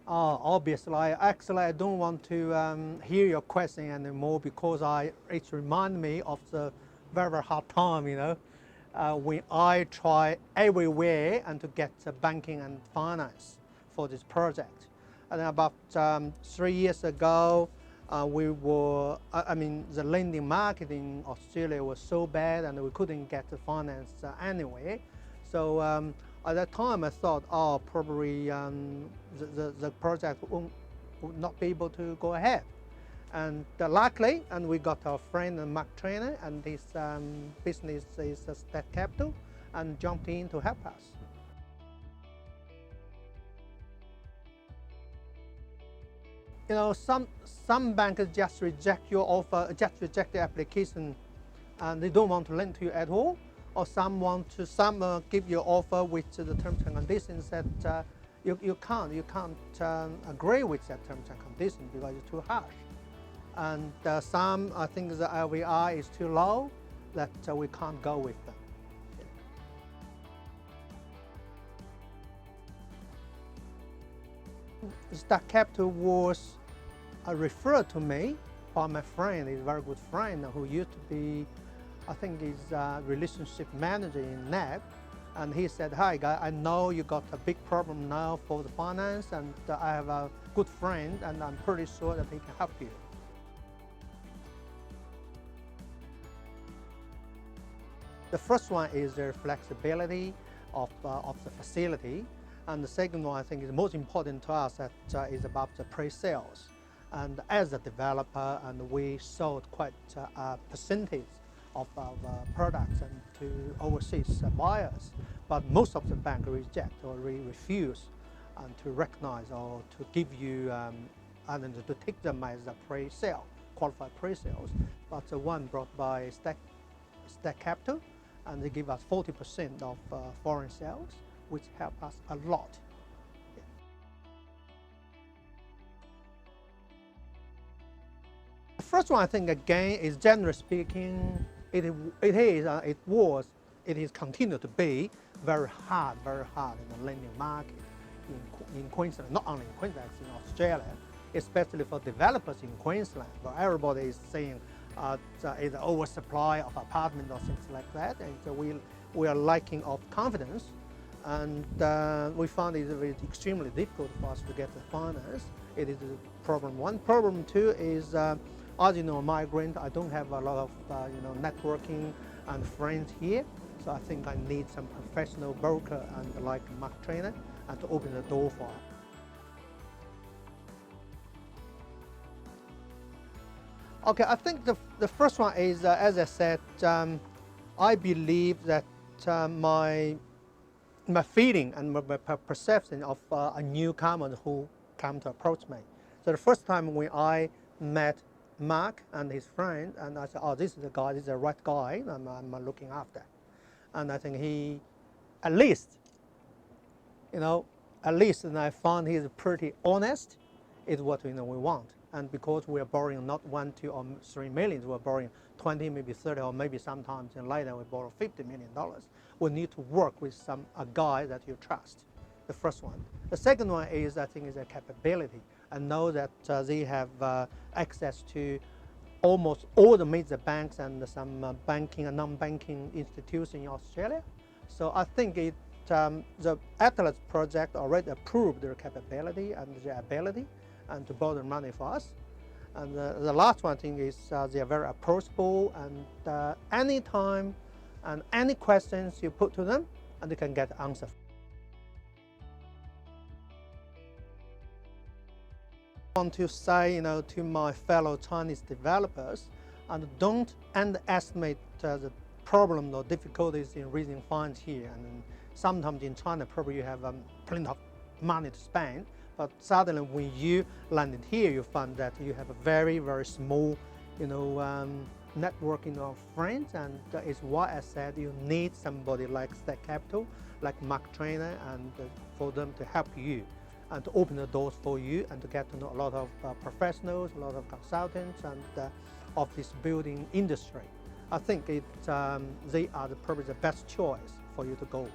Obviously, actually, I don't want to hear your question anymore because it reminds me of the very, very hard time, when I try everywhere and to get banking and finance for this project. And about 3 years ago, the lending market in Australia was so bad and we couldn't get the finance anyway. So at that time I thought, probably the project would not be able to go ahead. And luckily, we got our friend Mark Trainer, and his business is Stack Capital, and jumped in to help us. Some banks just reject your offer, just reject the application, and they don't want to lend to you at all. Or some give you offer with the terms and conditions that you can't agree with that terms and conditions because it's too harsh. And some I think the LVR is too low that we can't go with them. Stack Capital was referred to me by my friend, a very good friend who used to be, I think he's a relationship manager in NAB. And he said, "Hi guy, I know you got a big problem now for the finance, and I have a good friend and I'm pretty sure that he can help you." The first one is the flexibility of the facility. And the second one, I think, is most important to us, that is about the pre-sales. And as a developer, and we sold quite a percentage of our products and to overseas buyers. But most of the banks reject or refuse to recognize or to give you, to take them as a pre-sale, qualified pre-sales. But the one brought by Stack Capital, and they give us 40% of foreign sales, which help us a lot. Yeah. The first one, I think, again, is generally speaking, it is continued to be very hard in the lending market in Queensland, not only in Queensland, in Australia, especially for developers in Queensland, where everybody is saying is an oversupply of apartments or things like that, and so we are lacking of confidence, and we found it extremely difficult for us to get the finance. It is problem one. Problem two is, as you know, migrant. I don't have a lot of networking and friends here, so I think I need some professional broker and like Mark Trainer and to open the door for us. Okay, I think the first one is, as I said, I believe that my feeling and my perception of a newcomer who come to approach me. So the first time when I met Mark and his friend, and I said, "Oh, this is the guy, this is the right guy I'm looking after." And I think he, at least, and I found he's pretty honest, is what we want. And because we are borrowing not 1, 2, or 3 million, we're borrowing 20, maybe 30, or maybe sometimes later we borrow $50 million. We need to work with a guy that you trust. The first one. The second one is, I think, is a capability. I know that they have access to almost all the major banks and some banking and non-banking institutions in Australia. So I think the Atlas project already approved their capability and their ability and to borrow money for us. And the last one thing is they are very approachable, and anytime and any questions you put to them, and they can get the answer. I want to say, to my fellow Chinese developers, and don't underestimate the problem or difficulties in raising funds here. And sometimes in China, probably you have plenty of money to spend, but suddenly when you landed here, you find that you have a very, very small, networking of friends, and that is why I said you need somebody like Stack Capital, like Mark Trainer, and for them to help you and to open the doors for you and to get to know a lot of professionals, a lot of consultants, and of this building industry. I think they are probably the best choice for you to go.